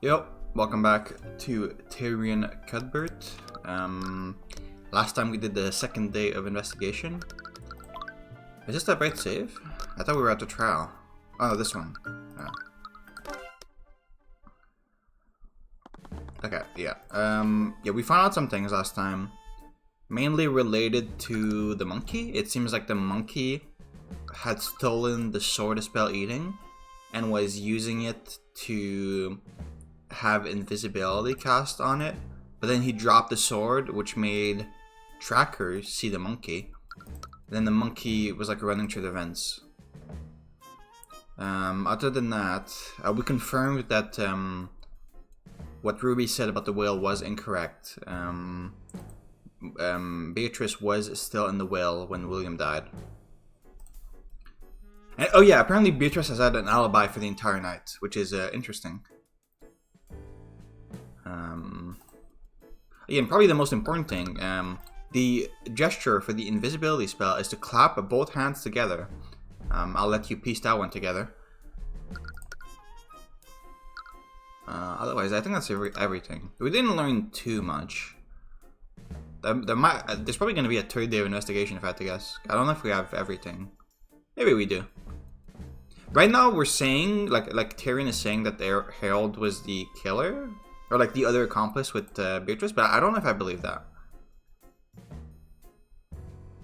Yep, welcome back to Tyrion Cuthbert. Last time we did the second day of investigation. Is this that right save? I thought we were at the trial. Oh, no, this one. Oh. Okay, yeah. Yeah, we found out some things last time. Mainly related to the monkey. It seems like the monkey had stolen the sword of spell eating and was using it to have invisibility cast on it, but then he dropped the sword, which made trackers see the monkey. Then the monkey was like running through the vents. Other than that, we confirmed that what Ruby said about the whale was incorrect. Beatrice was still in the whale when William died. And, oh yeah, apparently Beatrice has had an alibi for the entire night, which is interesting. Again, probably the most important thing, the gesture for the invisibility spell is to clap both hands together. I'll let you piece that one together. Otherwise, I think that's everything. We didn't learn too much. There's probably going to be a third day of investigation if I had to guess. I don't know if we have everything. Maybe we do. Right now, we're saying, like Tyrion is saying that Harold was the killer? Or like the other accomplice with Beatrice, but I don't know if I believe that.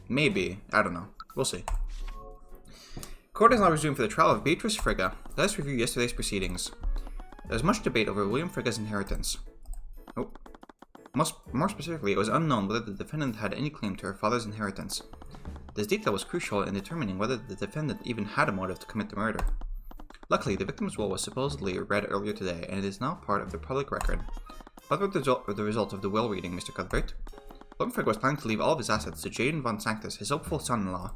Maybe. I don't know. We'll see. Court is now resumed for the trial of Beatrice Frigga. Let us review yesterday's proceedings. There was much debate over William Frigga's inheritance. Oh. More specifically, it was unknown whether the defendant had any claim to her father's inheritance. This detail was crucial in determining whether the defendant even had a motive to commit the murder. Luckily, the victim's will was supposedly read earlier today, and it is now part of the public record. What were the result of the will reading, Mr. Cuthbert? William Frigga was planning to leave all of his assets to Jaden von Sanctus, his hopeful son-in-law.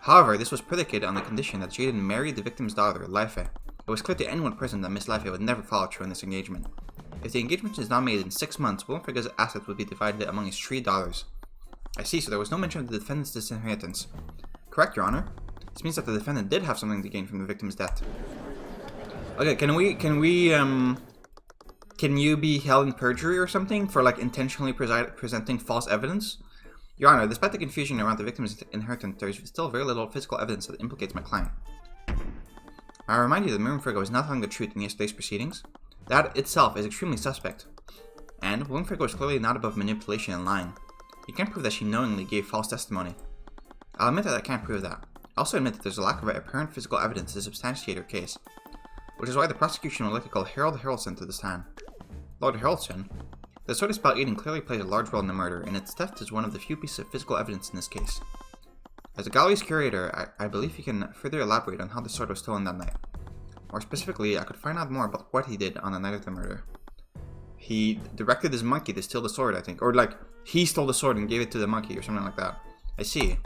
However, this was predicated on the condition that Jaden married the victim's daughter, Leife. It was clear to anyone present that Miss Leife would never follow through on this engagement. If the engagement is not made in 6 months, William Frigga's assets would be divided among his 3 daughters. I see, so there was no mention of the defendant's disinheritance. Correct, Your Honor. This means that the defendant did have something to gain from the victim's death. Okay, can you be held in perjury or something for like intentionally presenting false evidence? Your Honor, despite the confusion around the victim's inheritance, there is still very little physical evidence that implicates my client. I remind you that William Frigga was not telling the truth in yesterday's proceedings. That itself is extremely suspect. And William Frigga was clearly not above manipulation and lying. You can't prove that she knowingly gave false testimony. I'll admit that I can't prove that. I also admit that there's a lack of apparent physical evidence to substantiate her case, which is why the prosecution would like to call Haroldson to the stand. Lord Haroldson, the sword of spell eating clearly played a large role in the murder, and its theft is one of the few pieces of physical evidence in this case. As a gallery's curator, I believe you can further elaborate on how the sword was stolen that night. More specifically, I could find out more about what he did on the night of the murder. He directed his monkey to steal the sword, I think, or like, he stole the sword and gave it to the monkey or something like that. I see.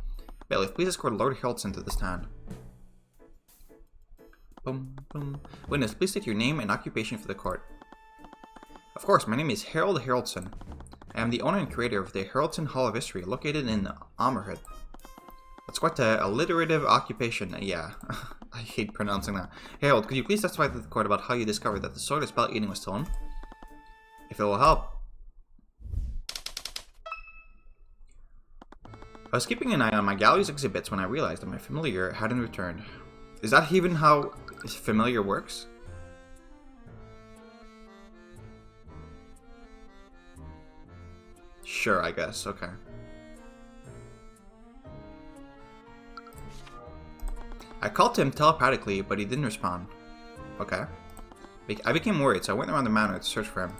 Bailiff, please escort Lord Haroldson to the stand. Boom, boom. Witness, please state your name and occupation for the court. Of course, my name is Harold Haroldson. I am the owner and creator of the Haroldson Hall of History, located in Ammerhead. That's quite a alliterative occupation. Yeah, I hate pronouncing that. Harold, could you please testify to the court about how you discovered that the sword of spell eating was stolen? If it will help. I was keeping an eye on my gallery's exhibits when I realized that my familiar hadn't returned. Is that even how familiar works? Sure, I guess. Okay. I called to him telepathically, but he didn't respond. Okay. I became worried, so I went around the manor to search for him.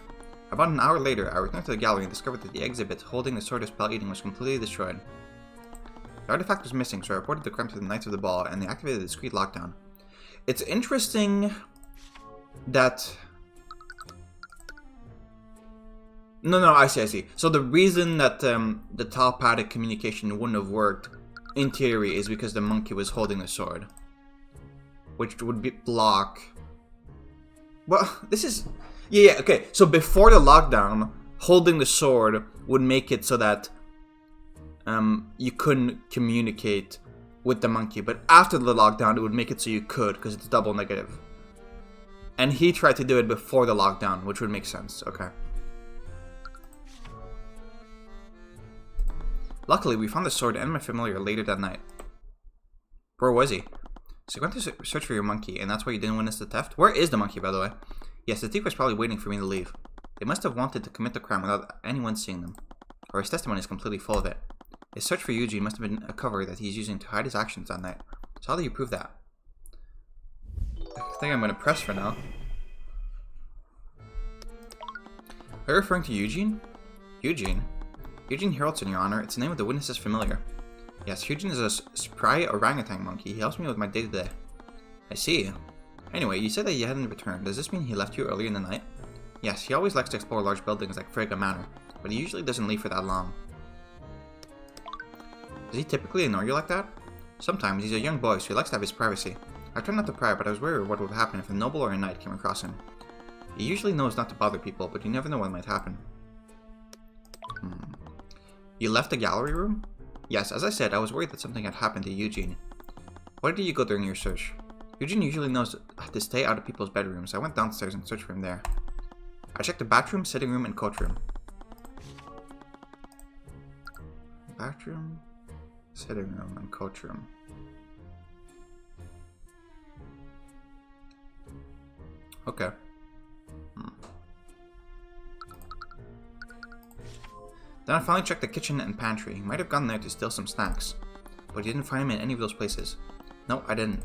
About an hour later, I returned to the gallery and discovered that the exhibit holding the sword of spell eating was completely destroyed. The artifact was missing, so I reported the crime to the Knights of the Ball, and they activated a discreet lockdown. It's interesting that... No, I see. So the reason that the telepathic communication wouldn't have worked, in theory, is because the monkey was holding the sword. Which would block... Well, this is... Yeah, okay. So before the lockdown, holding the sword would make it so that you couldn't communicate with the monkey. But after the lockdown, it would make it so you could, because it's double negative. And he tried to do it before the lockdown, which would make sense. Okay. Luckily, we found the sword and my familiar later that night. Where was he? So you went to search for your monkey, and that's why you didn't witness the theft? Where is the monkey, by the way? Yes, the thief was probably waiting for me to leave. They must have wanted to commit the crime without anyone seeing them. Or his testimony is completely full of it. His search for Eugene must have been a cover that he's using to hide his actions that night. So how do you prove that? I think I'm going to press for now. Are you referring to Eugene? Eugene? Eugene Haroldson, Your Honor. It's the name of the witness's familiar. Yes, Eugene is a spry orangutan monkey. He helps me with my day-to-day. I see. Anyway, you said that he hadn't returned. Does this mean he left you early in the night? Yes, he always likes to explore large buildings like Frigga Manor, but he usually doesn't leave for that long. Does he typically ignore you like that? Sometimes. He's a young boy, so he likes to have his privacy. I tried not to pry, but I was worried what would happen if a noble or a knight came across him. He usually knows not to bother people, but you never know what might happen. You left the gallery room? Yes, as I said, I was worried that something had happened to Eugene. Why did you go during your search? Eugene usually knows to stay out of people's bedrooms. I went downstairs and searched for him there. I checked the bathroom, sitting room, and coach room. Bathroom, sitting room, and coach room. Okay. Then I finally checked the kitchen and pantry. He might have gone there to steal some snacks, but you didn't find him in any of those places. No, I didn't.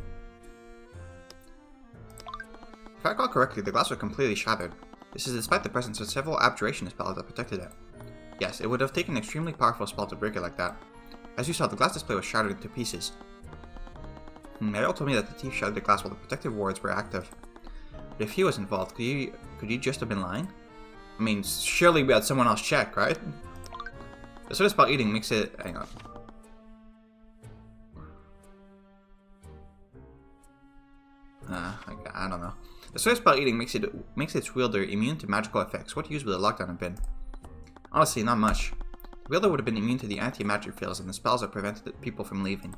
If I recall correctly, the glass was completely shattered. This is despite the presence of several abjuration spells that protected it. Yes, it would have taken an extremely powerful spell to break it like that. As you saw, the glass display was shattered into pieces. Meryl told me that the thief shattered the glass while the protective wards were active. But if he was involved, could he just have been lying? I mean, surely we had someone else check, right? The sort of spell eating makes it... Hang on. I don't know. The sort of spell eating makes its wielder immune to magical effects. What use would the lockdown have been? Honestly, not much. The wielder would have been immune to the anti-magic fields and the spells that prevented people from leaving.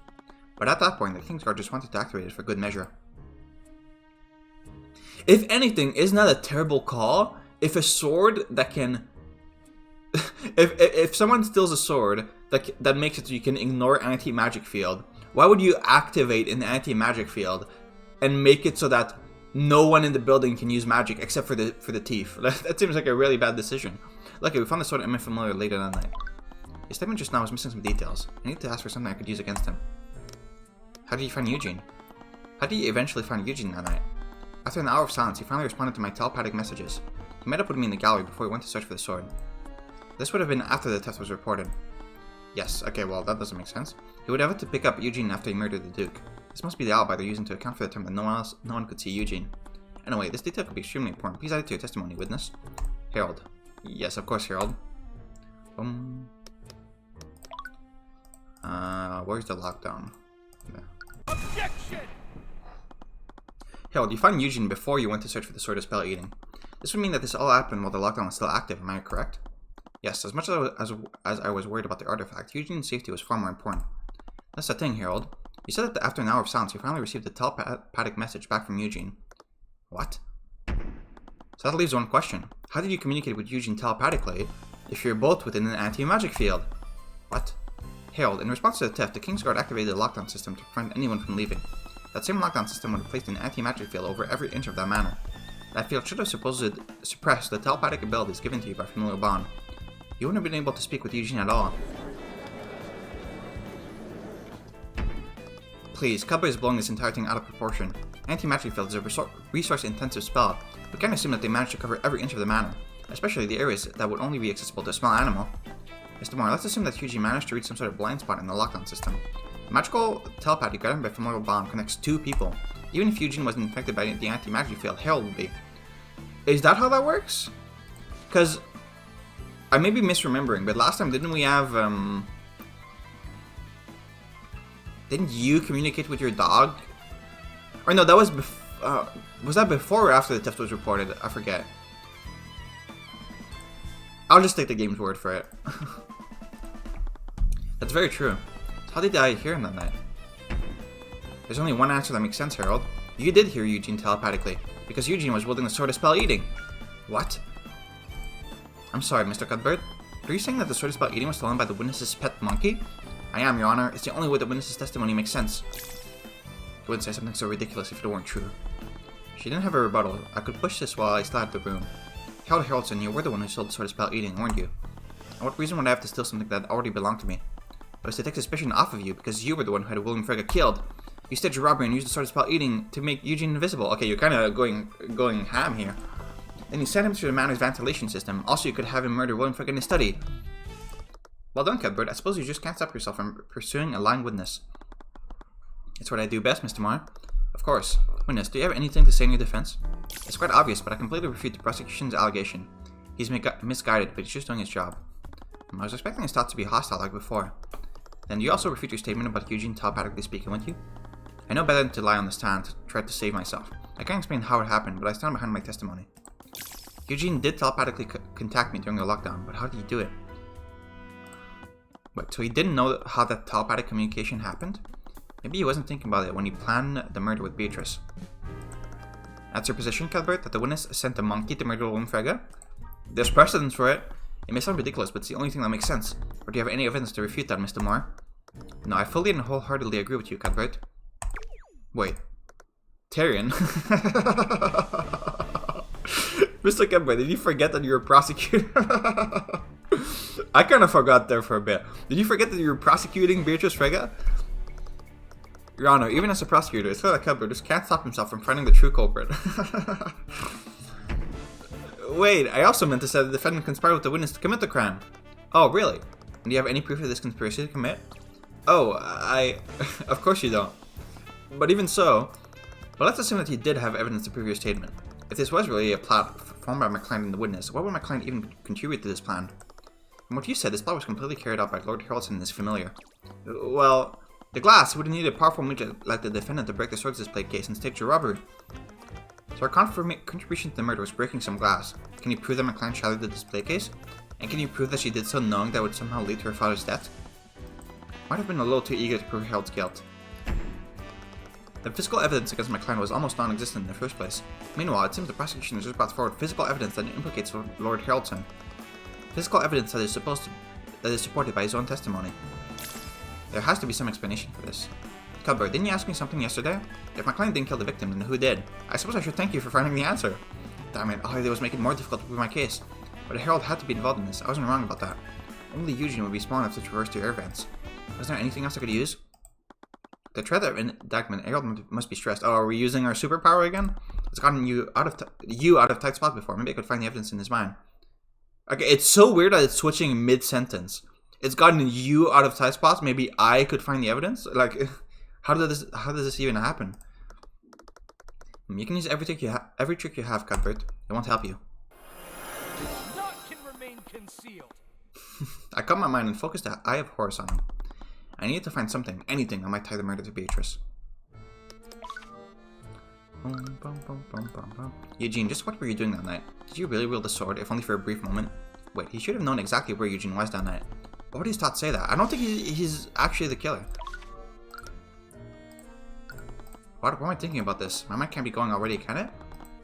But at that point, the Kingsguard just wanted to activate it for good measure. If anything, isn't that a terrible call? If a sword that can... if someone steals a sword that makes it so you can ignore anti-magic field, why would you activate an anti-magic field and make it so that no one in the building can use magic except for the thief? That seems like a really bad decision. Luckily, we found the sword in my familiar later that night. His statement just now was missing some details. I need to ask for something I could use against him. How did you find Eugene? How did you eventually find Eugene that night? After an hour of silence, he finally responded to my telepathic messages. He met up with me in the gallery before he went to search for the sword. This would have been after the theft was reported. Yes, okay, well, that doesn't make sense. He would have had to pick up Eugene after he murdered the Duke. This must be the alibi they're using to account for the time that no one could see Eugene. Anyway, this detail could be extremely important. Please add it to your testimony, witness. Harold. Yes, of course, Harold. Where's the lockdown? Yeah. Objection! Harold, you found Eugene before you went to search for the sword of spell eating. This would mean that this all happened while the lockdown was still active, am I correct? Yes, as much as I was worried about the artifact, Eugene's safety was far more important. That's the thing, Harold. You said that after an hour of silence, you finally received a telepathic message back from Eugene. What? So that leaves one question. How did you communicate with Eugene telepathically if you're both within an anti-magic field? What? Harold, in response to the theft, the Kingsguard activated the lockdown system to prevent anyone from leaving. That same lockdown system would have placed an anti-magic field over every inch of that manor. That field should have supposed to suppress the telepathic abilities given to you by familial bond. You wouldn't have been able to speak with Eugene at all. Please, Cuthbert is blowing this entire thing out of proportion. Anti-magic field is a resource-intensive spell. We can't assume that they managed to cover every inch of the manor, especially the areas that would only be accessible to a small animal. Mr. Moore, let's assume that Eugene managed to reach some sort of blind spot in the lockdown system. The magical telepathy guided by familial bond connects two people. Even if Eugene wasn't infected by the anti-magic field, Harold would be. Is that how that works? Because I may be misremembering, but last time didn't we have didn't you communicate with your dog? Or no, that was that before or after the theft was reported? I forget. I'll just take the game's word for it. That's very true. So how did I hear him that night? There's only one answer that makes sense, Harold. You did hear Eugene telepathically, because Eugene was wielding the sword of spell eating. What? I'm sorry, Mr. Cuthbert. Are you saying that the sword of spell eating was stolen by the witness's pet monkey? I am, Your Honor. It's the only way the witness's testimony makes sense. You wouldn't say something so ridiculous if it weren't true. She didn't have a rebuttal. I could push this while I still had the room. Haroldson, you were the one who sold the sword of spell eating, weren't you? And what reason would I have to steal something that already belonged to me? But it's to take suspicion off of you, because you were the one who had William Frege killed. You staged a robbery and used the sword of spell eating to make Eugene invisible. Okay, you're kind of going ham here. Then you sent him through the manor's ventilation system. Also, you could have him murder William Frege in his study. Well done, Cuthbert. I suppose you just can't stop yourself from pursuing a lying witness. It's what I do best, Mr. Moore. Of course. Witness, do you have anything to say in your defense? It's quite obvious, but I completely refute the prosecution's allegation. He's misguided, but he's just doing his job. I was expecting his thoughts to be hostile like before. Then do you also refute your statement about Eugene telepathically speaking with you? I know better than to lie on the stand to try to save myself. I can't explain how it happened, but I stand behind my testimony. Eugene did telepathically contact me during the lockdown, but how did he do it? Wait, so he didn't know how that telepathic communication happened? Maybe he wasn't thinking about it when he planned the murder with Beatrice. That's your position, Cuthbert, that the witness sent a monkey to murder William Frege? There's precedence for it. It may sound ridiculous, but it's the only thing that makes sense. Or do you have any evidence to refute that, Mr. Moore? No, I fully and wholeheartedly agree with you, Cuthbert. Wait. Tyrion? Mr. Cuthbert, did you forget that you were a prosecutor? I kind of forgot there for a bit. Did you forget that you were prosecuting Beatrice Frege? Your Honor, even as a prosecutor, it's clear that Cuthbert just can't stop himself from finding the true culprit. Wait, I also meant to say the defendant conspired with the witness to commit the crime. Oh, really? And do you have any proof of this conspiracy to commit? Oh, of course you don't. But even so, well, let's assume that he did have evidence to prove your statement. If this was really a plot formed by my client and the witness, why would my client even contribute to this plan? From what you said, this plot was completely carried out by Lord Haroldson and his familiar. Well, the glass would have needed a powerful mage like the defendant to break the swords display case and stage a robbery. So our contribution to the murder was breaking some glass. Can you prove that my client shattered the display case? And can you prove that she did so knowing that would somehow lead to her father's death? Might have been a little too eager to prove Harold's guilt. The physical evidence against my client was almost non-existent in the first place. Meanwhile, it seems the prosecution has just brought forward physical evidence that implicates Lord Haroldson. Physical evidence that is supported by his own testimony. There has to be some explanation for this. Cuthbert, didn't you ask me something yesterday? If my client didn't kill the victim, then who did? I suppose I should thank you for finding the answer. Damn it, all I did was make it more difficult to prove my case. But Harold had to be involved in this. I wasn't wrong about that. Only Eugene would be small enough to traverse the air vents. Was there anything else I could use? The threat of indictment, Harold must be stressed. Oh, are we using our superpower again? It's gotten you out of tight spots before. Maybe I could find the evidence in his mind. Okay, it's so weird that it's switching mid-sentence. It's gotten you out of tight spots. Maybe I could find the evidence. Like, how does this even happen? You can use every trick you have, Cuthbert. It won't help you. Naught can remain concealed. I caught my mind and focused the eye of Horus on him. I needed to find something, anything that might tie the murder to Beatrice. Eugene, just what were you doing that night? Did you really wield the sword, if only for a brief moment? Wait, he should have known exactly where Eugene was that night. Why would his thoughts say that? I don't think he's actually the killer. What am I thinking about this? My mind can't be going already, can it?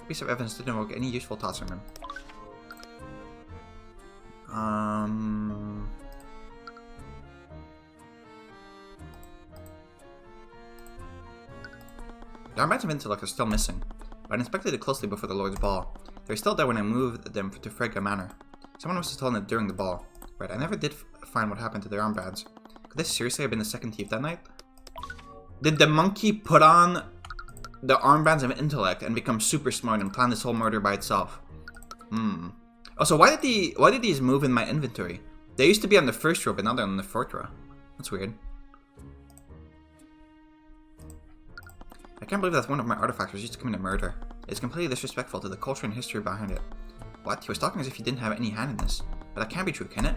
A piece of evidence didn't evoke any useful thoughts from him. The armbands of intellect are still missing, but I inspected it closely before the Lord's Ball. They were still there when I moved them to Frege Manor. Someone must have stolen it during the ball. Right, I never did find what happened to their armbands. Could this seriously have been the second thief that night? Did the monkey put on the armbands of intellect and become super smart and plan this whole murder by itself? Also, why did these move in my inventory? They used to be on the first row, but now they're on the fourth row. That's weird. I can't believe that one of my artifacts was used to commit a murder. It's completely disrespectful to the culture and history behind it. What? He was talking as if he didn't have any hand in this. But that can't be true, can it?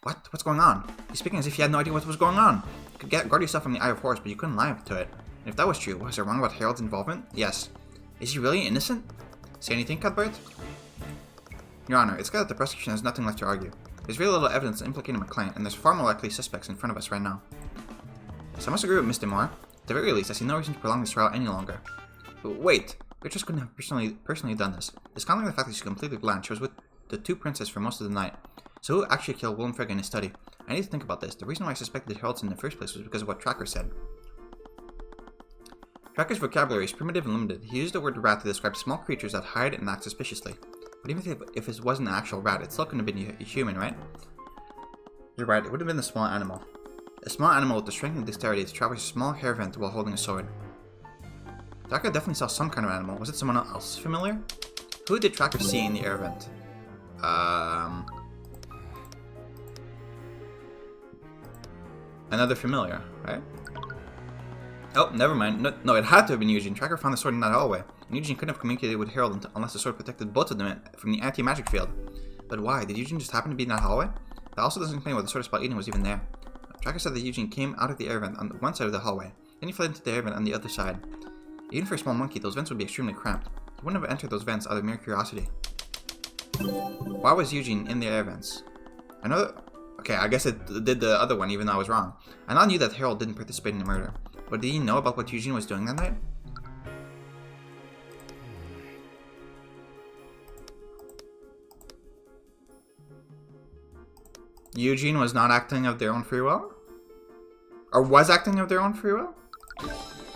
What? What's going on? He's speaking as if he had no idea what was going on. You could guard yourself from the Eye of Horus, but you couldn't lie to it. And if that was true, was I wrong about Harold's involvement? Yes. Is he really innocent? Say anything, Cuthbert? Your Honor, it's clear that the prosecution has nothing left to argue. There's very little evidence implicating my client, and there's far more likely suspects in front of us right now. So I must agree with Mr. Moore. At the very least, I see no reason to prolong this trial any longer. Wait, Beatrice couldn't have personally done this. Discounting the fact that she's completely blind, she was with the two princes for most of the night. So who actually killed Willem Frigga in his study? I need to think about this. The reason why I suspected Haroldson in the first place was because of what Tracker said. Tracker's vocabulary is primitive and limited. He used the word rat to describe small creatures that hide and act suspiciously. But even if it wasn't an actual rat, it still couldn't have been a human, right? You're right, it would have been a small animal. A small animal with the strength and dexterity to traverse a small hair vent while holding a sword. Tracker definitely saw some kind of animal. Was it someone else familiar? Who did Tracker see in the air vent? Another familiar, right? Oh, never mind. No, it had to have been Eugene. Tracker found the sword in that hallway. And Eugene couldn't have communicated with Harold unless the sword protected both of them from the anti-magic field. But why? Did Eugene just happen to be in that hallway? That also doesn't explain why the sword spell eating was even there. Tracker said that Eugene came out of the air vent on one side of the hallway. Then he fled into the air vent on the other side. Even for a small monkey, those vents would be extremely cramped. He wouldn't have entered those vents out of mere curiosity. Why was Eugene in the air vents? I know that... Okay, I guess it did the other one, even though I was wrong. I now knew that Harold didn't participate in the murder. But did he know about what Eugene was doing that night? Eugene was not acting of their own free will? Or was acting of their own free will?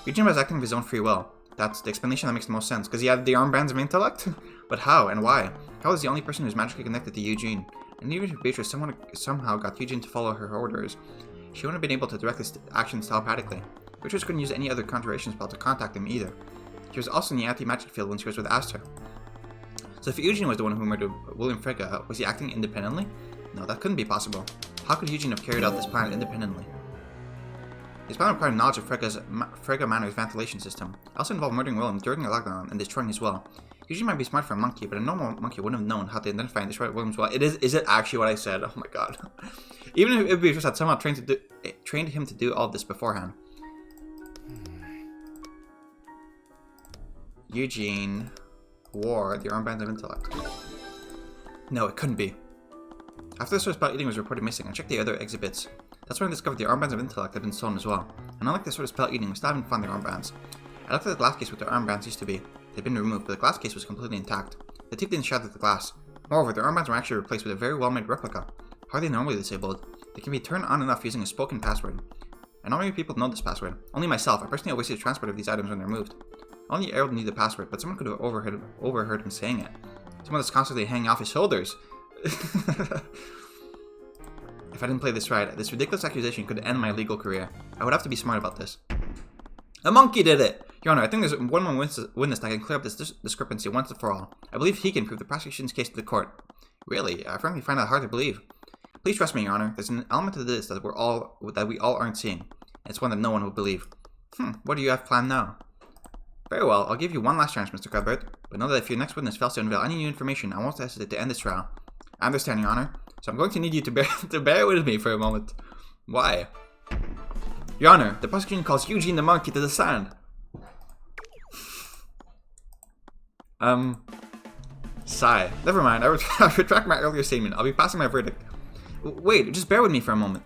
Eugene was acting of his own free will. That's the explanation that makes the most sense, because he had the armbands of intellect? But how and why? Harold is the only person who's magically connected to Eugene. And even if Beatrice somehow got Eugene to follow her orders, she wouldn't have been able to direct his actions telepathically. Beatrice couldn't use any other conjuration spell to contact him either. She was also in the anti-magic field when she was with Aster. So if Eugene was the one who murdered William Frigga, was he acting independently? No, that couldn't be possible. How could Eugene have carried out this plan independently? His plan required knowledge of Frigga Manor's ventilation system. It also involved murdering Willem during the lockdown and destroying his well. Eugene might be smart for a monkey, but a normal monkey wouldn't have known how to identify and destroy Willem's well. Is it actually what I said? Oh my god. Even if Beatrice had somehow trained him to do all of this beforehand. Eugene wore the armband of intellect. No, it couldn't be. After the sword spell eating was reported missing, I checked the other exhibits. That's when I discovered the armbands of intellect had been stolen as well. And unlike the sword spell eating, we still haven't found the armbands. I looked at the glass case where the armbands used to be. They'd been removed, but the glass case was completely intact. The thief didn't shatter the glass. Moreover, the armbands were actually replaced with a very well-made replica. Hardly normally disabled. They can be turned on and off using a spoken password. And not many people know this password. Only myself. I personally always see the transport of these items when they're moved. Only Harold knew the password, but someone could have overheard him saying it. Someone that's constantly hanging off his shoulders. If I didn't play this right, this ridiculous accusation could end my legal career. I would have to be smart about this. A monkey did it! Your Honor, I think there's one more witness that can clear up this discrepancy once and for all. I believe he can prove the prosecution's case to the court. Really? I frankly find that hard to believe. Please trust me, Your Honor. There's an element to this that we all aren't seeing. It's one that no one will believe. What do you have planned now? Very well, I'll give you one last chance, Mr. Cuthbert. But know that if your next witness fails to unveil any new information, I won't hesitate to end this trial. I understand, Your Honor. So I'm going to need you to bear with me for a moment. Why? Your Honor, the prosecution calls Eugene the monkey to the stand. Sigh. Never mind, I retract my earlier statement. I'll be passing my verdict. Wait, just bear with me for a moment.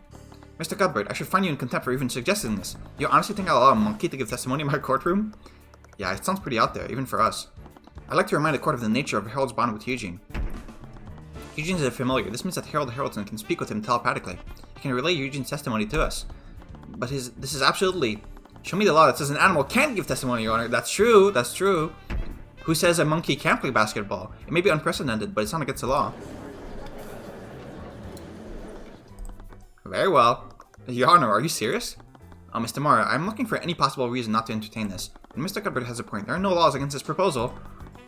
Mr. Cuthbert, I should find you in contempt for even suggesting this. You honestly think I'll allow a monkey to give testimony in my courtroom? Yeah, it sounds pretty out there, even for us. I'd like to remind the court of the nature of Harold's bond with Eugene. Eugene is a familiar. This means that Harold Haroldson can speak with him telepathically. He can relay Eugene's testimony to us. But this is absolutely... Show me the law that says an animal can't give testimony, Your Honor. That's true, that's true. Who says a monkey can't play basketball? It may be unprecedented, but it's not against the law. Very well. Your Honor, are you serious? Oh, Mr. Mara, I'm looking for any possible reason not to entertain this. And Mr. Cuthbert has a point. There are no laws against this proposal.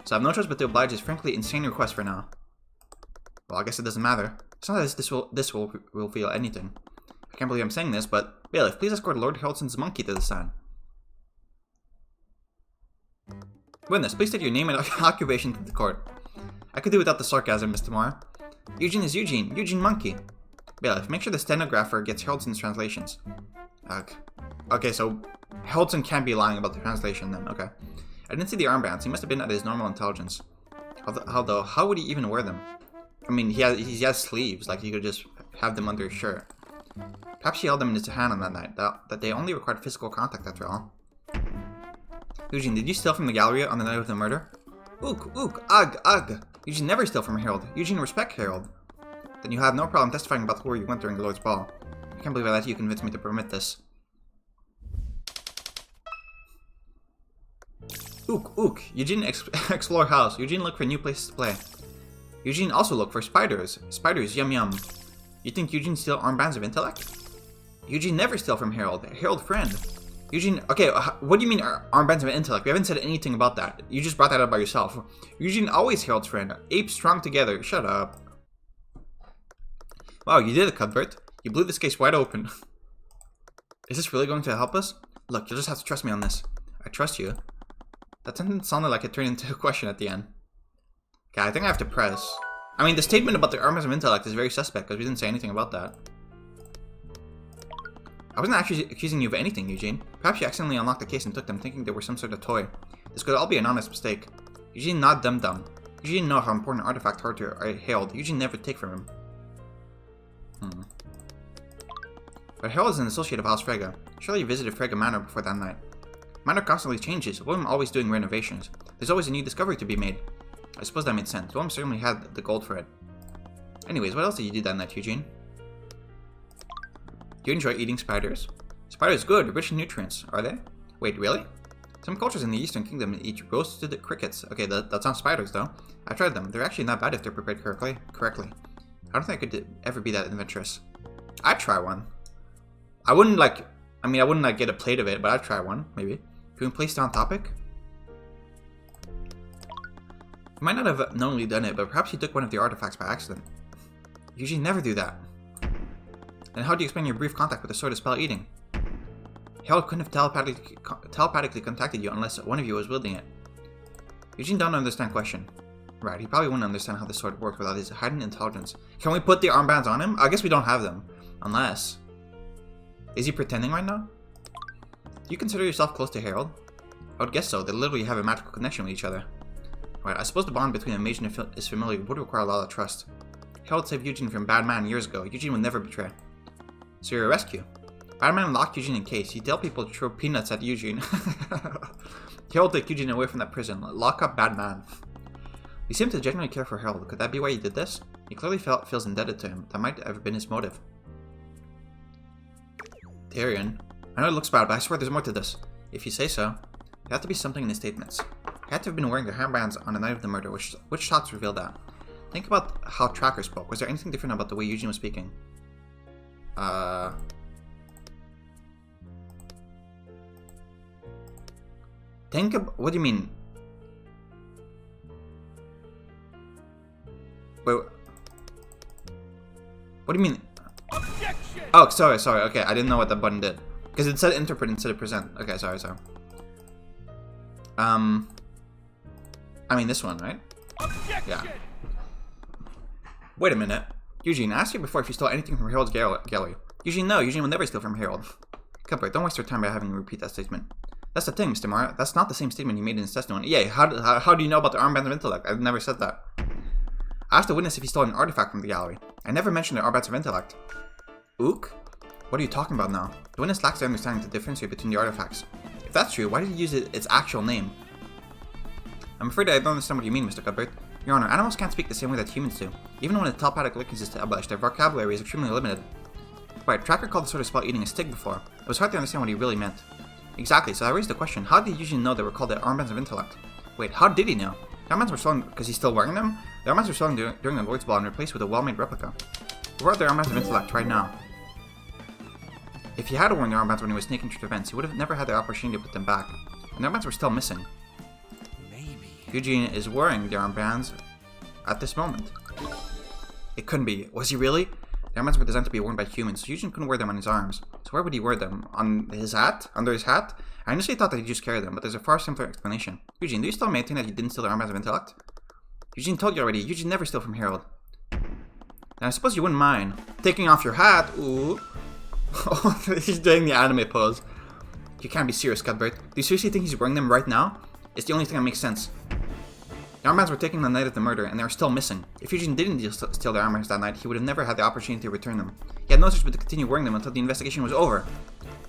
So I have no choice but to oblige his frankly insane request for now. Well, I guess it doesn't matter. It's not as this will reveal anything. I can't believe I'm saying this, but bailiff, please escort Lord Haroldson's monkey to the stand. Witness, please state your name and occupation to the court. I could do without the sarcasm, Mr. Moore. Eugene is Eugene. Eugene Monkey. Bailiff, make sure the stenographer gets Haroldson's translations. Okay, so Haroldson can't be lying about the translation then. Okay. I didn't see the armbands. He must have been at his normal intelligence. Although, how would he even wear them? I mean, he has sleeves. Like, he could just have them under his shirt. Perhaps he held them in his hand on that night. That they only required physical contact after all. Eugene, did you steal from the gallery on the night of the murder? Ook, ook, ugh, ugh. Eugene never steal from Harold. Eugene respect Harold. Then you have no problem testifying about where you went during the Lord's Ball. I can't believe I let you convince me to permit this. Ook, ook. Eugene explore house. Eugene look for new places to play. Eugene also look for spiders. Spiders, yum yum. You think Eugene steal armbands of intellect? Eugene never steal from Harold. Harold friend. Eugene, okay, what do you mean armbands of intellect? We haven't said anything about that. You just brought that up by yourself. Eugene always Harold's friend. Apes strong together. Shut up. Wow, you did it, Cuthbert. You blew this case wide open. Is this really going to help us? Look, you'll just have to trust me on this. I trust you. That sentence sounded like it turned into a question at the end. Okay, I think I have to press. I mean, the statement about the armbands of intellect is very suspect because we didn't say anything about that. I wasn't actually accusing you of anything, Eugene. Perhaps you accidentally unlocked the case and took them thinking they were some sort of toy. This could all be an honest mistake. Eugene not dumb. Eugene know how important artifact Arthur Harold. Eugene never take from him. But Harold is an associate of House Frege. Surely you visited Frege Manor before that night. Manor constantly changes. Willem always doing renovations. There's always a new discovery to be made. I suppose that made sense. Willem certainly had the gold for it. Anyways, what else did you do that night, Eugene? Do you enjoy eating spiders? Spiders good, rich in nutrients, are they? Wait, really? Some cultures in the Eastern Kingdom eat roasted crickets. Okay, that's not spiders though. I've tried them. They're actually not bad if they're prepared correctly. I don't think I could ever be that adventurous. I'd try one. I wouldn't get a plate of it, but I'd try one, maybe. Can we play stay on topic? You might not have knowingly done it, but perhaps you took one of the artifacts by accident. You usually never do that. Then how do you explain your brief contact with the sword of spell eating? Harold couldn't have telepathically contacted you unless one of you was wielding it. Eugene don't understand question. Right, he probably wouldn't understand how the sword works without his hidden intelligence. Can we put the armbands on him? I guess we don't have them. Unless... Is he pretending right now? Do you consider yourself close to Harold? I would guess so. They literally have a magical connection with each other. Right, I suppose the bond between a mage and his family would require a lot of trust. Harold saved Eugene from bad man years ago. Eugene would never betray. So you're a rescue. Bad man locked Eugene in case. He tell people to throw peanuts at Eugene. Harold took Eugene away from that prison. Lock up bad man. You seem to genuinely care for Harold. Could that be why you did this? He clearly feels indebted to him. That might have been his motive. Tyrion. I know it looks bad, but I swear there's more to this. If you say so. There had to be something in the statements. He had to have been wearing their handbands on the night of the murder. Which shots revealed that? Think about how Tracker spoke. Was there anything different about the way Eugene was speaking? Think about... What do you mean? Wait... What do you mean? Objection! Oh, sorry. Okay, I didn't know what that button did. Because it said interpret instead of present. Okay, sorry. I mean this one, right? Objection! Yeah. Wait a minute. Eugene, I asked you before if you stole anything from Harold's gallery. Eugene, no. Eugene will never steal from Harold. Cuthbert, don't waste your time by having me repeat that statement. That's the thing, Mr. Mara. That's not the same statement you made in his testimony. Yeah, how do you know about the armband of intellect? I've never said that. I asked the witness if he stole an artifact from the gallery. I never mentioned the armbands of intellect. Ook? What are you talking about now? The witness lacks the understanding to differentiate between the artifacts. If that's true, why did you use its actual name? I'm afraid I don't understand what you mean, Mr. Cuthbert. Your Honor, animals can't speak the same way that humans do. Even when the telepathic link is established, their vocabulary is extremely limited. Right, Tracker called the sort of spell eating a stick before. It was hard to understand what he really meant. Exactly, so I raised the question, how did Eugene know they were called the armbands of intellect? Wait, how did he know? The armbands were stolen because he's still wearing them? The armbands were stolen during the Lord's Ball and replaced with a well-made replica. Where are the armbands of intellect right now? If he had worn the armbands when he was sneaking through the vents, he would have never had the opportunity to put them back. And the armbands were still missing. Maybe. Eugene is wearing the armbands at this moment. It couldn't be. Was he really? The armbands were designed to be worn by humans, so Eugene couldn't wear them on his arms. So where would he wear them? On his hat? Under his hat? I initially thought that he just carried them, but there's a far simpler explanation. Eugene, do you still maintain that you didn't steal the armbands of intellect? Eugene told you already. Eugene never steal from Harold. And I suppose you wouldn't mind taking off your hat. Ooh. He's doing the anime pose. You can't be serious, Cuthbert. Do you seriously think he's wearing them right now? It's the only thing that makes sense. The armbands were taken the night of the murder, and they are still missing. If Eugene didn't steal the armbands that night, he would have never had the opportunity to return them. He had no choice but to continue wearing them until the investigation was over.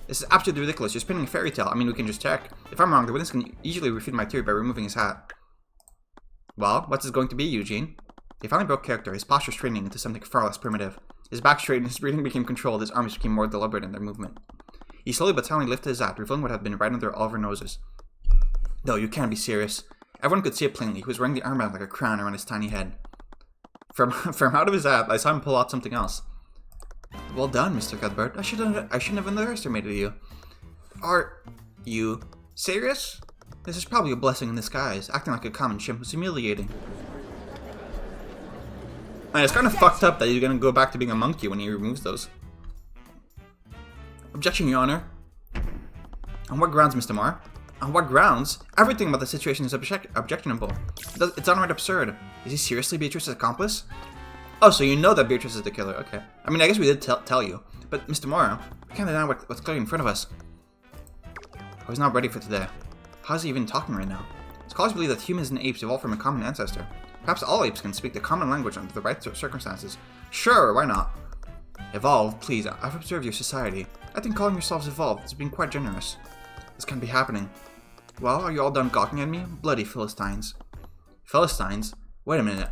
This is absolutely ridiculous. You're spinning a fairy tale. I mean, we can just check. If I'm wrong, the witness can easily refute my theory by removing his hat. Well, what's this going to be, Eugene? He finally broke character, his posture straightening into something far less primitive. His back straightened, his breathing became controlled, his arms became more deliberate in their movement. He slowly but silently lifted his hat, revealing what had been right under all of our noses. No, you can't be serious. Everyone could see it plainly. He was wearing the armband like a crown around his tiny head. From out of his hat, I saw him pull out something else. Well done, Mr. Cuthbert. I shouldn't have underestimated you. Are you serious? This is probably a blessing in disguise. Acting like a common chimp was humiliating. And it's kind of fucked up that you're gonna go back to being a monkey when he removes those. Objection, Your Honor. On what grounds, Mr. Moore? On what grounds? Everything about the situation is objectionable. It's downright absurd. Is he seriously Beatrice's accomplice? Oh, so you know that Beatrice is the killer. Okay. I mean, I guess we did tell you. But, Mr. Moore, we can't deny what's clearly in front of us. I was not ready for today. How's he even talking right now? Scholars believe that humans and apes evolved from a common ancestor. Perhaps all apes can speak the common language under the right circumstances. Sure, why not? Evolved, please. I've observed your society. I think calling yourselves evolved has been quite generous. This can't be happening. Well, are you all done gawking at me? Bloody Philistines. Philistines? Wait a minute.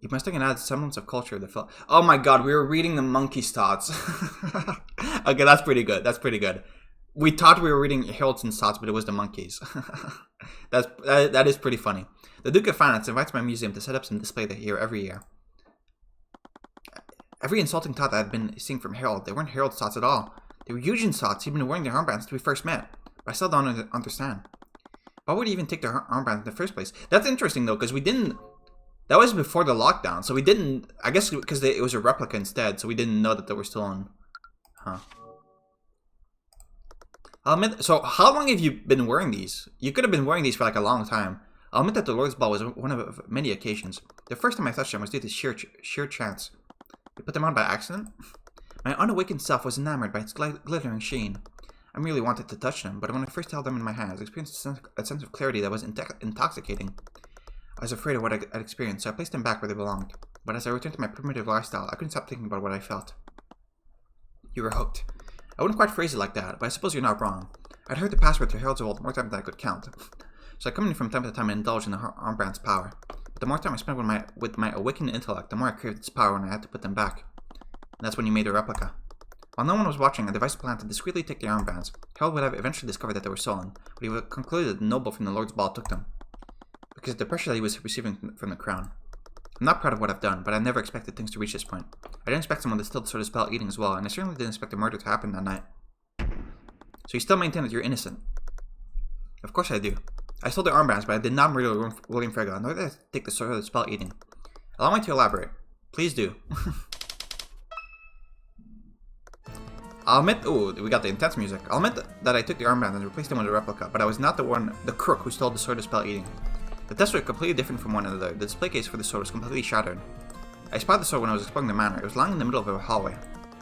You must have an added semblance of culture to Oh my god, we were reading the monkey's thoughts. Okay, that's pretty good. That's pretty good. We thought we were reading Haroldson thoughts, but it was the monkeys. That is pretty funny. The Duke of Finance invites my museum to set up some display here every year. Every insulting thought that I'd been seeing from Harold, they weren't Harold's thoughts at all. They were Eugene's thoughts. He'd been wearing their armbands since we first met. But I still don't understand. Why would he even take their armbands in the first place? That's interesting though, because we didn't... That was before the lockdown, so we didn't... I guess because it was a replica instead, so we didn't know that they were still on... Huh. I'll admit... So, how long have you been wearing these? You could have been wearing these for like a long time. I'll admit that the Lord's Ball was one of many occasions. The first time I touched them was due to sheer chance. You put them on by accident? My unawakened self was enamored by its glittering sheen. I merely wanted to touch them, but when I first held them in my hands, I experienced a sense of clarity that was intoxicating. I was afraid of what I'd experienced, so I placed them back where they belonged. But as I returned to my primitive lifestyle, I couldn't stop thinking about what I felt. You were hooked. I wouldn't quite phrase it like that, but I suppose you're not wrong. I'd heard the password to Harold's Vault more times than I could count. So I come in from time to time and indulge in the armband's power. But the more time I spent with my awakened intellect, the more I craved its power when I had to put them back. And that's when you made a replica. While no one was watching, I devised a plan to discreetly take the armbands. Harold would have eventually discovered that they were stolen, but he would have concluded that the noble from the Lord's Ball took them. Because of the pressure that he was receiving from the crown. I'm not proud of what I've done, but I never expected things to reach this point. I didn't expect someone to still sort of spell eating as well, and I certainly didn't expect a murder to happen that night. So you still maintain that you're innocent? Of course I do. I stole the armbands, but I did not murder William Frega, nor did I take the sword of spell eating. Allow me to elaborate. Please do. I'll admit, oh, we got the intense music. I'll admit that I took the armband and replaced them with a replica, but I was not the crook who stole the sword of spell eating. The tests were completely different from one another. The display case for the sword was completely shattered. I spotted the sword when I was exploring the manor. It was lying in the middle of a hallway.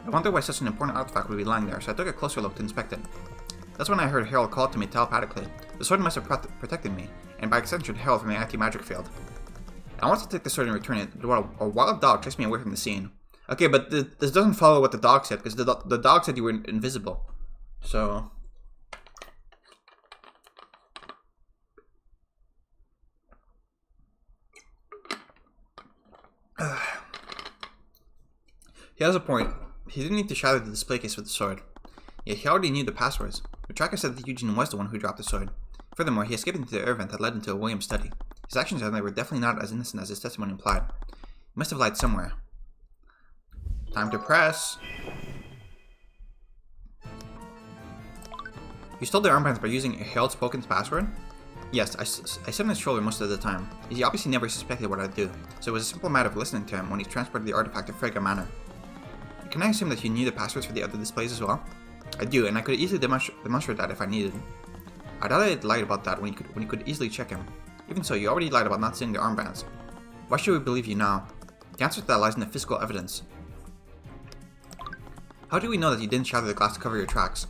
I wondered why such an important artifact would be lying there, so I took a closer look to inspect it. That's when I heard Harold call to me telepathically. The sword must have protected me, and by extension Harold from the anti-magic field. I wanted to take the sword and return it, but a wild dog chased me away from the scene. Okay, but this doesn't follow what the dog said, because the dog said you were invisible. So... He has a point. He didn't need to shatter the display case with the sword. Yet he already knew the passwords. The tracker said that Eugene was the one who dropped the sword. Furthermore, he escaped into the air vent that led into a Williams study. His actions on there were definitely not as innocent as his testimony implied. He must have lied somewhere. Time to press. You stole the armbands by using Harold Spoken's password? Yes, I sat on his shoulder most of the time. He obviously never suspected what I'd do, so it was a simple matter of listening to him when he transported the artifact to Frega Manor. Can I assume that you knew the passwords for the other displays as well? I do, and I could easily demonstrate that if I needed. I doubt I'd lied about that when you could easily check him. Even so, you already lied about not seeing the armbands. Why should we believe you now? The answer to that lies in the physical evidence. How do we know that you didn't shatter the glass to cover your tracks?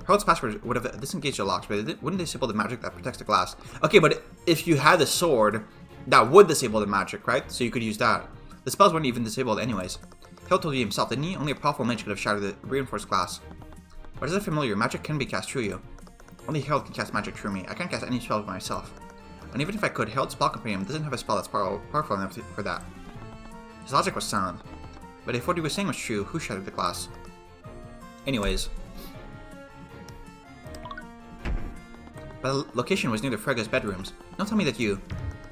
Harold's password would have disengaged the locks, but it wouldn't disable the magic that protects the glass. Okay, but if you had a sword, that would disable the magic, right? So you could use that. The spells weren't even disabled anyways. Harold told you himself, didn't he? Only a powerful mage could have shattered the reinforced glass. But is it familiar? Magic can be cast through you. Only Harold can cast magic through me. I can't cast any spell by myself. And even if I could, Harold's spell companion doesn't have a spell that's powerful enough for that. His logic was sound. But if what he was saying was true, who shattered the glass? Anyways. The location was near the Frega's bedrooms. Don't tell me that you...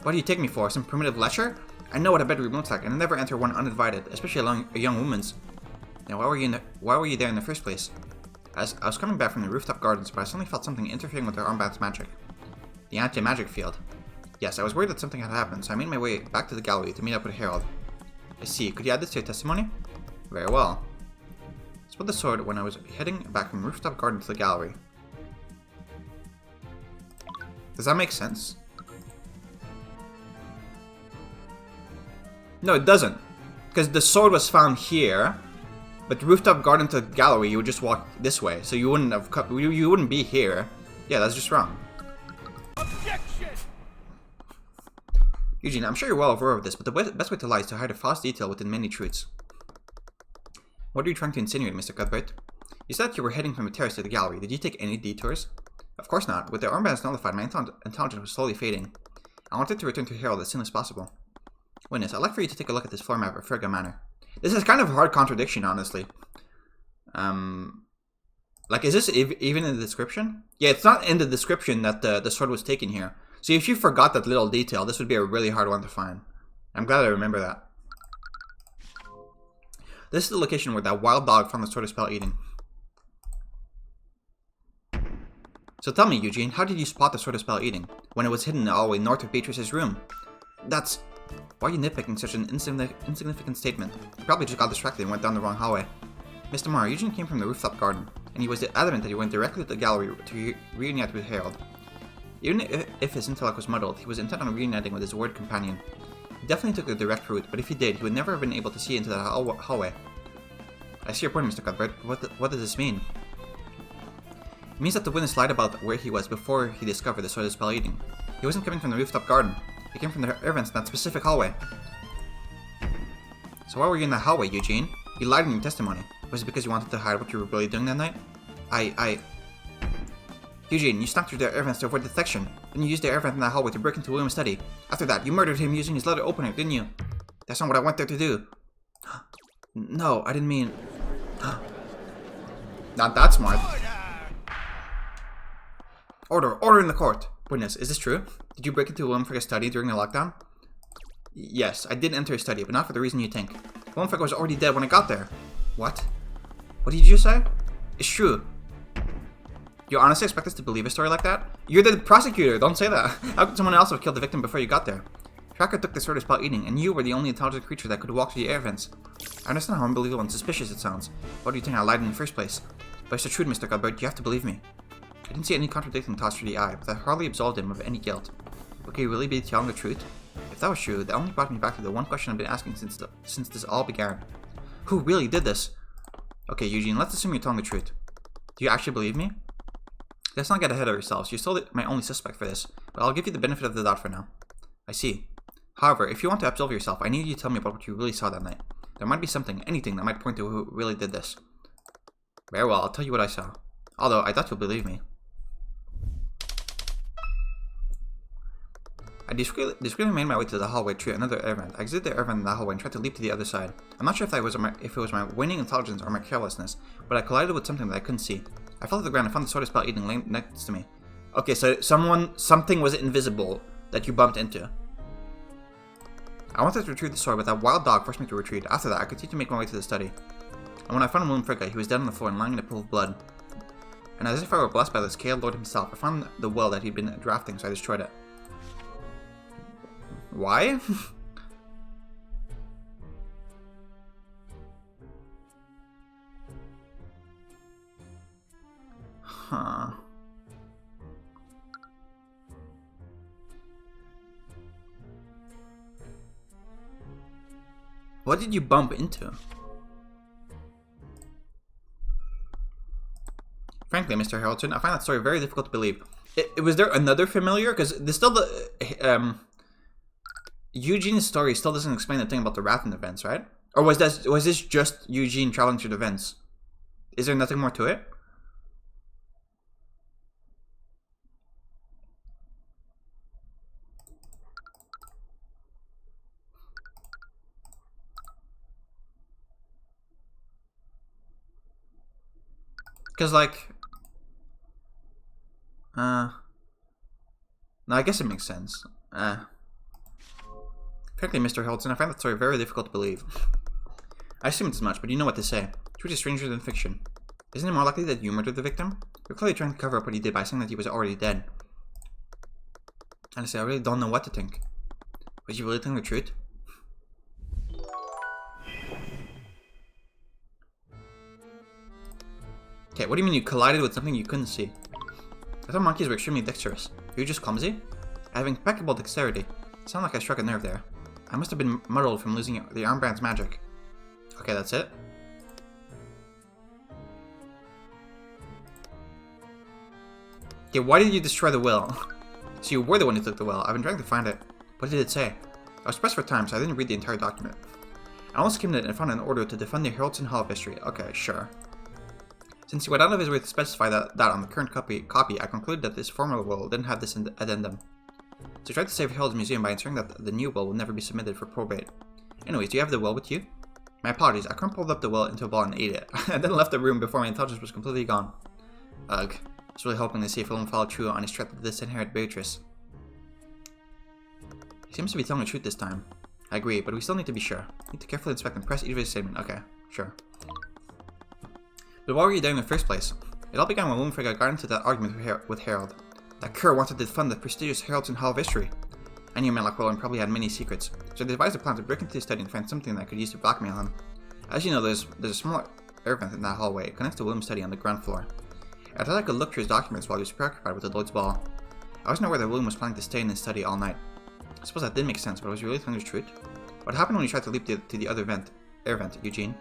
What do you take me for? Some primitive lecher? I know what a bedroom looks like, and I never enter one uninvited, especially a young woman's. Now, why were you there in the first place? I was coming back from the rooftop gardens, but I suddenly felt something interfering with their armband's magic. The anti-magic field. Yes, I was worried that something had happened, so I made my way back to the gallery to meet up with Harold. I see. Could you add this to your testimony? Very well. I split the sword when I was heading back from rooftop garden to the gallery. Does that make sense? No, it doesn't. Because the sword was found here, but rooftop garden to the gallery, you would just walk this way, so you wouldn't have you wouldn't be here. Yeah, that's just wrong. Objection! Eugene, I'm sure you're well aware of this, but the best way to lie is to hide a false detail within many truths. What are you trying to insinuate, Mr. Cuthbert? You said you were heading from the terrace to the gallery. Did you take any detours? Of course not. With the armbands nullified, my intelligence was slowly fading. I wanted to return to Harold as soon as possible. Witness, I'd like for you to take a look at this floor map of Frega Manor. This is kind of a hard contradiction, honestly. Like, is this even in the description? Yeah, it's not in the description that the sword was taken here. So if you forgot that little detail, this would be a really hard one to find. I'm glad I remember that. This is the location where that wild dog found the sword of spell eating. So tell me, Eugene, how did you spot the sword of spell eating when it was hidden all the way north of Beatrice's room? That's... Why are you nitpicking such an insignificant statement? You probably just got distracted and went down the wrong hallway. Mr. Marr, Eugene came from the rooftop garden, and he was adamant that he went directly to the gallery to reunite with Harold. Even if his intellect was muddled, he was intent on reuniting with his ward companion. He definitely took the direct route, but if he did, he would never have been able to see into the hallway. I see your point, Mr. Cuthbert. What does this mean? It means that the witness lied about where he was before he discovered the sword of spell eating. He wasn't coming from the rooftop garden. He came from the air vents in that specific hallway. So why were you in that hallway, Eugene? You lied in your testimony. Was it because you wanted to hide what you were really doing that night? Eugene, you snuck through the air vents to avoid detection. Then you used the air vent in that hallway to break into William's study. After that, you murdered him using his letter opener, didn't you? That's not what I went there to do. No, I didn't mean... Not that smart. Order in the court. Witness, is this true? Did you break into William Frigga's study during the lockdown? Yes, I did enter his study, but not for the reason you think. William Frigga was already dead when I got there. What? What did you say? It's true. You honestly expect us to believe a story like that? You're the prosecutor, don't say that. How could someone else have killed the victim before you got there? Tracker took the sword of spell eating, and you were the only intelligent creature that could walk through the air vents. I understand how unbelievable and suspicious it sounds. Why do you think I lied in the first place? But it's the truth, Mr. Cuthbert, you have to believe me. I didn't see any contradicting thoughts through the eye, but that hardly absolved him of any guilt. But could he really be telling the truth? If that was true, that only brought me back to the one question I've been asking since this all began. Who really did this? Okay, Eugene, let's assume you're telling the truth. Do you actually believe me? Let's not get ahead of ourselves. You're still my only suspect for this, but I'll give you the benefit of the doubt for now. I see. However, if you want to absolve yourself, I need you to tell me about what you really saw that night. There might be something, anything, that might point to who really did this. Very well, I'll tell you what I saw. Although, I thought you'll believe me. I discreetly made my way to the hallway through another air vent. I exited the air vent in the hallway and tried to leap to the other side. I'm not sure if it was my waning intelligence or my carelessness, but I collided with something that I couldn't see. I fell to the ground and found the sword of spell eating laying next to me. Okay, so something was invisible that you bumped into. I wanted to retrieve the sword, but that wild dog forced me to retreat. After that, I continued to make my way to the study. And when I found William Frigga, he was dead on the floor and lying in a pool of blood. And as if I were blessed by the scaled lord himself, I found the well that he'd been drafting, so I destroyed it. Why? Huh. What did you bump into? Frankly, Mr. Haroldson, I find that story very difficult to believe. Was there another familiar? Because there's still the... Eugene's story still doesn't explain the thing about the Rathen events, right? Or was this just Eugene traveling through the vents? Is there nothing more to it? Because, like... No, I guess it makes sense. Frankly, Mr. Haroldson, I find that story very difficult to believe. I assumed as much, but you know what to say. Truth is stranger than fiction. Isn't it more likely that you murdered the victim? You're clearly trying to cover up what he did by saying that he was already dead. Honestly, I really don't know what to think. Was you really telling the truth? Okay, what do you mean you collided with something you couldn't see? I thought monkeys were extremely dexterous. Were you just clumsy? I have impeccable dexterity. It sounded like I struck a nerve there. I must have been muddled from losing the armband's magic. Okay, that's it. Okay, why did you destroy the will? So you were the one who took the will. I've been trying to find it. What did it say? I was pressed for time, so I didn't read the entire document. I almost skimmed it and found an order to defend the Haroldson Hall of History. Okay, sure. Since he went out of his way to specify that on the current copy, I concluded that this former will didn't have this addendum. So he tried to save Harold's museum by ensuring that the new will would never be submitted for probate. Anyways, do you have the will with you? My apologies, I crumpled up the will into a ball and ate it. I then left the room before my intelligence was completely gone. Ugh. I was really hoping to see if he won't follow through on his threat to disinherit Beatrice. He seems to be telling the truth this time. I agree, but we still need to be sure. We need to carefully inspect and press each of his statement. Okay, sure. But why were you there in the first place? It all began when Wilmfrey got into that argument with Harold. That cur wanted to defend the prestigious Haroldson Hall of History. I knew Matlock well and probably had many secrets, so I devised a plan to break into his study and find something that I could use to blackmail him. As you know, there's a small air vent in that hallway. It connects to William's study on the ground floor. I thought I could look through his documents while he was preoccupied with the Lloyd's ball. I wasn't aware that William was planning to stay in his study all night. I suppose that did make sense, but was he really telling the truth? What happened when he tried to leap to the other air vent, Eugene?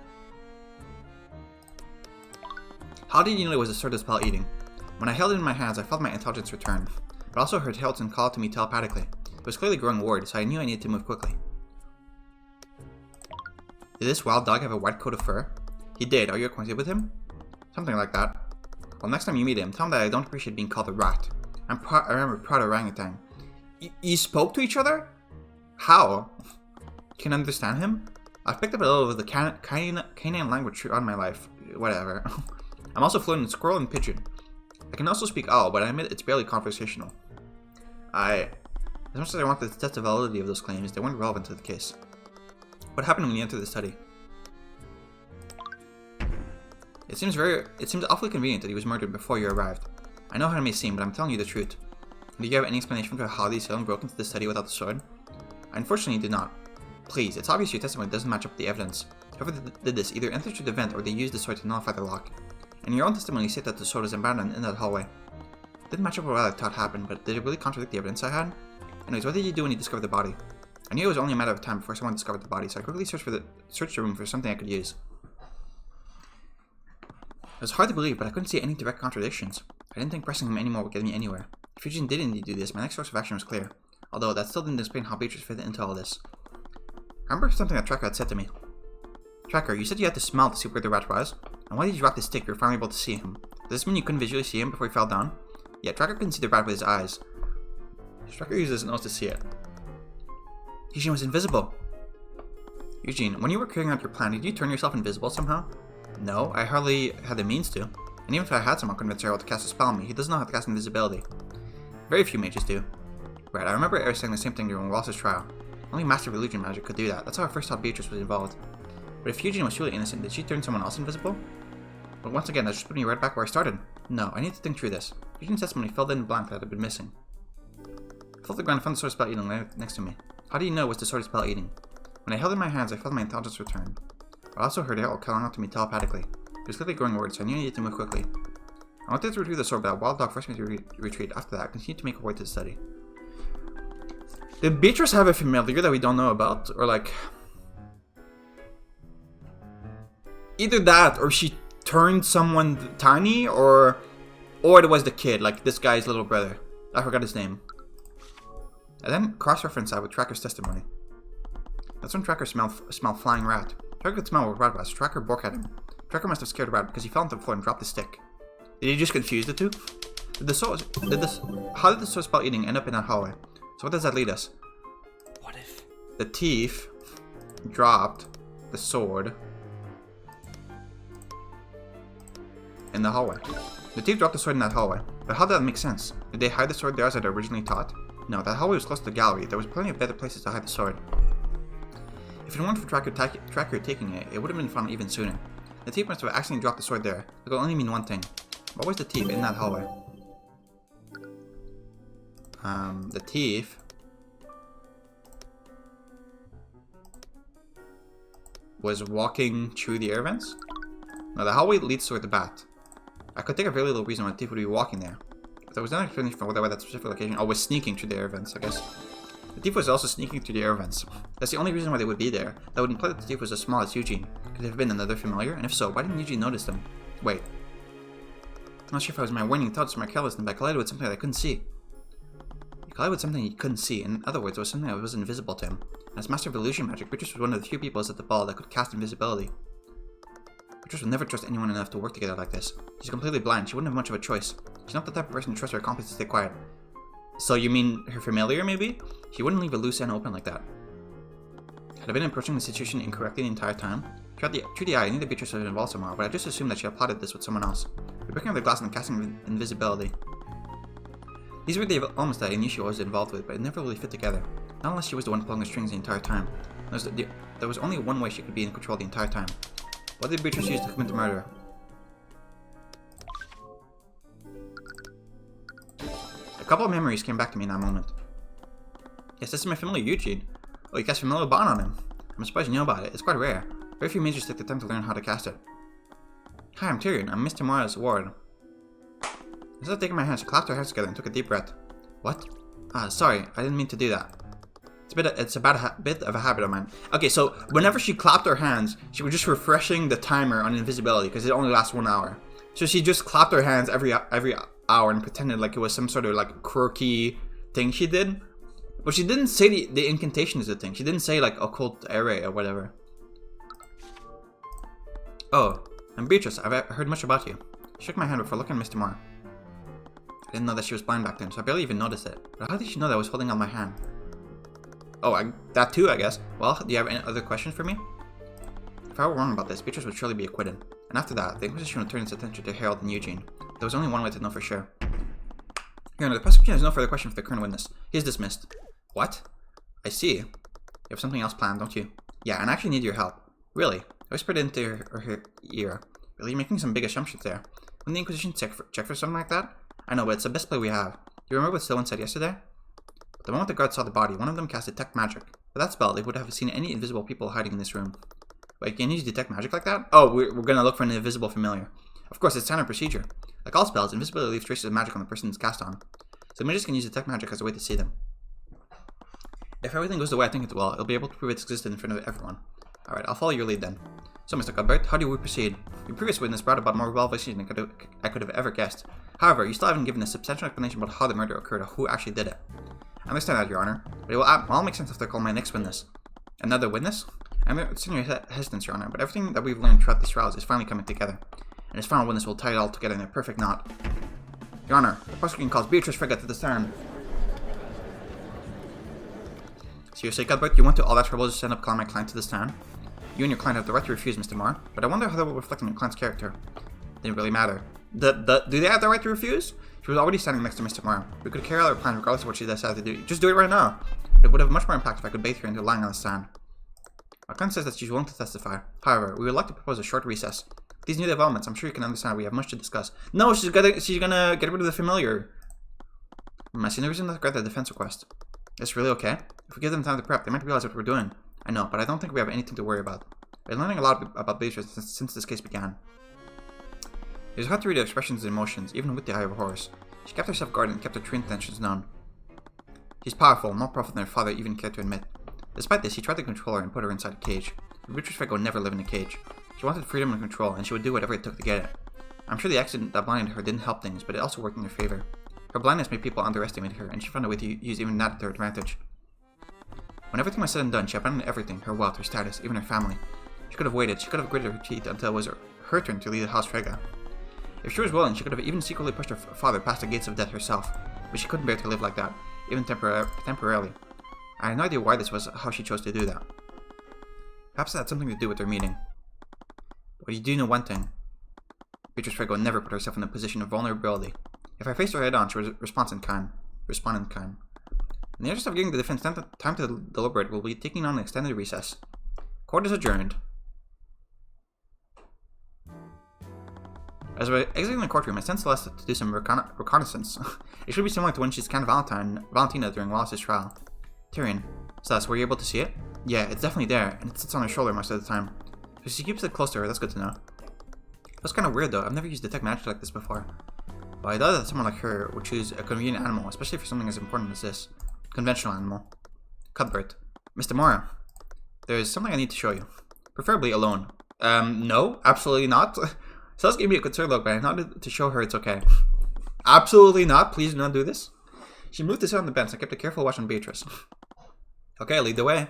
How did you know it was a sword of spell eating? When I held it in my hands, I felt my intelligence return, but I also heard Haroldson call to me telepathically. It was clearly growing worried, so I knew I needed to move quickly. Did this wild dog have a white coat of fur? He did. Are you acquainted with him? Something like that. Well, next time you meet him, tell him that I don't appreciate being called a rat. I remember proud orangutan. You spoke to each other? How? You can understand him? I've picked up a little of the canine language throughout my life. Whatever. I'm also fluent in squirrel and pigeon. I can also speak owl, but I admit it's barely conversational. As much as I wanted to test the validity of those claims, they weren't relevant to the case. What happened when you entered the study? It seems awfully convenient that he was murdered before you arrived. I know how it may seem, but I'm telling you the truth. Do you have any explanation for how these Salem broke into the study without the sword? I unfortunately did not. Please, it's obvious your testimony doesn't match up with the evidence. Whoever did this either entered through the vent or they used the sword to nullify the lock. And your own testimony said that the sword was abandoned in that hallway. It didn't match up with what I thought happened, but did it really contradict the evidence I had? Anyways, what did you do when you discovered the body? I knew it was only a matter of time before someone discovered the body, so I quickly searched the room for something I could use. It was hard to believe, but I couldn't see any direct contradictions. I didn't think pressing him anymore would get me anywhere. If Eugene did indeed do this, my next course of action was clear. Although, that still didn't explain how Beatrice fit into all this. I remember something that Tracker had said to me. Tracker, you said you had to smell to see where the rat was. And why did you drop the stick if you were finally able to see him? Does this mean you couldn't visually see him before he fell down? Yeah, Tracker couldn't see the rat with his eyes. Tracker used his nose to see it. Eugene was invisible. Eugene, when you were carrying out your plan, did you turn yourself invisible somehow? No, I hardly had the means to. And even if I had someone convince Harold to cast a spell on me, he doesn't know how to cast invisibility. Very few mages do. Right, I remember Eric saying the same thing during Ross's trial. Only Master of Illusion magic could do that. That's how I first thought Beatrice was involved. But if Eugene was truly innocent, did she turn someone else invisible? But once again, that just put me right back where I started. No, I need to think through this. Eugene's testimony filled in blank that had been missing. I fell to the ground and found the sword of spell eating next to me. How do you know it was the sword of spell eating? When I held it in my hands, I felt my intelligence return. I also heard Harold calling out to me telepathically. He was clearly growing worried, so I knew I needed to move quickly. I wanted to retrieve the sword, but that wild dog forced me to retreat. After that, I continued to make a way to the study. Did Beatrice have a familiar that we don't know about? Or like... Either that, or she turned someone tiny, or it was the kid, like this guy's little brother. I forgot his name. I then cross-referenced that with Tracker's testimony. That's when Tracker smelled flying rat. Tracker could smell where Rat was. Tracker barked at him. Tracker must have scared Rat because he fell onto the floor and dropped the stick. Did he just confuse the two? How did the sword spell eating end up in that hallway? So what does that lead us? What if The thief dropped the sword in the hallway. The thief dropped the sword in that hallway. But how did that make sense? Did they hide the sword there as I'd originally thought? No, that hallway was close to the gallery. There was plenty of better places to hide the sword. If it weren't for Tracker taking it, it would have been found even sooner. The thief must have accidentally dropped the sword there. It could only mean one thing. What was the thief in that hallway? The thief was walking through the air vents? No, the hallway leads toward the bat. I could think of very little reason why the thief would be walking there. But there was no explanation for why that specific location. Oh, was sneaking through the air vents, I guess. The thief was also sneaking through the air vents. That's the only reason why they would be there. That would imply that the thief was as small as Eugene. Could it have been another familiar? And if so, why didn't Eugene notice them? Wait. I'm not sure if it was my warning thoughts or my carelessness, but I collided with something that I couldn't see. He collided with something he couldn't see. In other words, it was something that was invisible to him. As master of illusion magic, Beatrice was one of the few people at the ball that could cast invisibility. Beatrice would never trust anyone enough to work together like this. She's completely blind. She wouldn't have much of a choice. She's not the type of person to trust her accomplices to stay quiet. So you mean her familiar, maybe? She wouldn't leave a loose end open like that. Had I been approaching the situation incorrectly the entire time? Through the eye, I knew that Beatrice was involved somehow, but I just assumed that she had plotted this with someone else. The breaking of the glass and casting invisibility. These were the elements that I knew she was involved with, but it never really fit together. Not unless she was the one pulling the strings the entire time. There was only one way she could be in control the entire time. What did Beatrice use to commit the murder? A couple of memories came back to me in that moment. Yes, this is my familiar Eugene. Oh, you cast familiar bond on him. I'm surprised you know about it. It's quite rare. Very few mages take the time to learn how to cast it. Hi, I'm Tyrion. I'm Mr. Moira's ward. Instead of taking my hand, she clapped her hands together and took a deep breath. What? Sorry. I didn't mean to do that. It's a bit of a habit of mine. Okay, so whenever she clapped her hands, she was just refreshing the timer on invisibility because it only lasts 1 hour. So she just clapped her hands every hour and pretended like it was some sort of like quirky thing she did. But she didn't say the incantation is a thing. She didn't say like occult array or whatever. Oh, I'm Beatrice. I've heard much about you. She shook my hand before looking at Mr. Moore. I didn't know that she was blind back then, so I barely even noticed it. But how did she know that I was holding on my hand? Oh, that too, I guess. Well, do you have any other questions for me? If I were wrong about this, Beatrice would surely be acquitted. And after that, the Inquisition would turn its attention to Harold and Eugene. There was only one way to know for sure. Your Honor, the prosecution has no further question for the current witness. He is dismissed. What? I see. You have something else planned, don't you? Yeah, and I actually need your help. Really? I whispered into her ear. Really? You're making some big assumptions there. Wouldn't the Inquisition check for something like that? I know, but it's the best play we have. Do you remember what Stillman said yesterday? The moment the guards saw the body, one of them cast Detect Magic. With that spell, they would have seen any invisible people hiding in this room. Wait, can you use Detect Magic like that? Oh, we're gonna look for an invisible familiar. Of course, it's standard procedure. Like all spells, invisibility leaves traces of magic on the person it's cast on. So mages can use Detect Magic as a way to see them. If everything goes the way I think it will, it'll be able to prove its existence in front of everyone. Alright, I'll follow your lead then. So, Mr. Cuthbert, how do we proceed? Your previous witness brought about more well-invested than I could have ever guessed. However, you still haven't given a substantial explanation about how the murder occurred or who actually did it. I understand that, Your Honor, but it will all make sense if they call my next witness. Another witness? I understand your hesitance, Your Honor, but everything that we've learned throughout these trials is finally coming together. And this final witness will tie it all together in a perfect knot. Your Honor, the prosecution calls Beatrice Frigate to the stand. Seriously, Cuthbert, you went to all that trouble to send up calling my client to the stand? You and your client have the right to refuse, Mr. Moore, but I wonder how that will reflect on your client's character. It didn't really matter. Do they have the right to refuse? She was already standing next to Mr. Moore. We could carry out our plan regardless of what she decided to do. Just do it right now. It would have much more impact if I could bait her into lying on the stand. My client says that she's willing to testify. However, we would like to propose a short recess. With these new developments, I'm sure you can understand we have much to discuss. No, she's gonna get rid of the familiar. I see no reason to grant the defense request. It's really okay. If we give them time to prep, they might realize what we're doing. I know, but I don't think we have anything to worry about. I've been learning a lot about Beatrice since this case began. It was hard to read her expressions and emotions, even with the Eye of Horus. She kept herself guarded and kept her true intentions known. She's powerful, more powerful than her father even cared to admit. Despite this, he tried to control her and put her inside a cage. But Beatrice Frigate would never live in a cage. She wanted freedom and control, and she would do whatever it took to get it. I'm sure the accident that blinded her didn't help things, but it also worked in her favor. Her blindness made people underestimate her, and she found a way to use even that to her advantage. When everything was said and done, she abandoned everything, her wealth, her status, even her family. She could have waited. She could have gritted her teeth until it was her turn to lead the House Frega. If she was willing, she could have even secretly pushed her father past the gates of death herself. But she couldn't bear to live like that, even temporarily. I had no idea why this was how she chose to do that. Perhaps it had something to do with their meeting. But you do know one thing. Beatrice Frege never put herself in a position of vulnerability. If I faced her head on, she would respond in kind. In the interest of giving the defense time to deliberate, we'll be taking on an extended recess. Court is adjourned. As we're exiting the courtroom, I sent Celeste to do some reconnaissance. It should be similar to when she scanned Valentina during Wallace's trial. Tyrion. Celeste, were you able to see it? Yeah, it's definitely there, and it sits on her shoulder most of the time. So she keeps it close to her, that's good to know. That's kind of weird though, I've never used detect magic like this before. But I thought that someone like her would choose a convenient animal, especially for something as important as this. Conventional animal. Cuthbert. Mr. Mora. There's something I need to show you. Preferably alone. No, absolutely not. Celeste gave me a concerned look, but I nodded to show her it's okay. Absolutely not, please do not do this. She moved to sit on the bench and kept a careful watch on Beatrice. Okay, lead the way.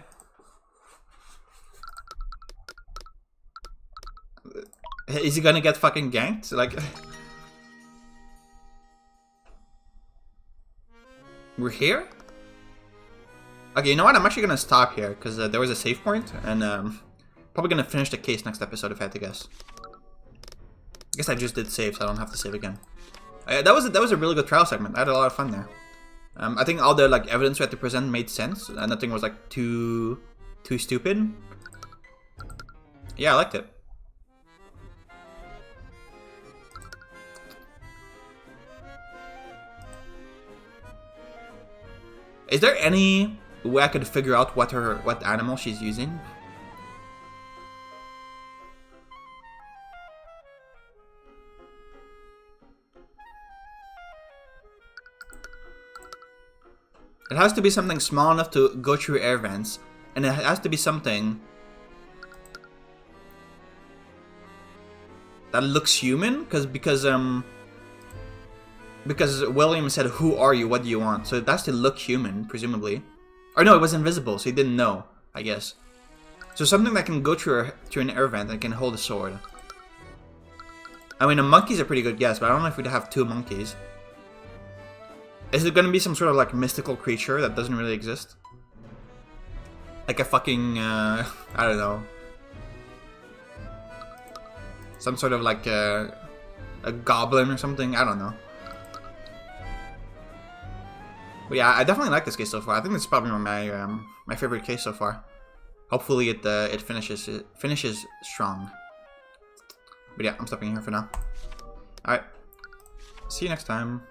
Is he gonna get fucking ganked? Like... We're here? Okay, you know what? I'm actually gonna stop here, because there was a save point, and probably gonna finish the case next episode if I had to guess. I guess I just did save, so I don't have to save again. That was a really good trial segment. I had a lot of fun there. I think all the like evidence we had to present made sense, and nothing was like too stupid. Yeah, I liked it. Is there any way I could figure out what animal she's using? It has to be something small enough to go through air vents, and it has to be something that looks human, because William said, "Who are you? What do you want?" So it has to look human, presumably. Or no, it was invisible, so he didn't know, I guess. So something that can go through an air vent and can hold a sword. I mean, a monkey's a pretty good guess, but I don't know if we'd have 2 monkeys. Is it gonna be some sort of like mystical creature that doesn't really exist? Like a fucking, I don't know. Some sort of like a goblin or something, I don't know. But yeah, I definitely like this case so far. I think this is probably my favorite case so far. Hopefully it finishes strong. But yeah, I'm stopping here for now. Alright. See you next time.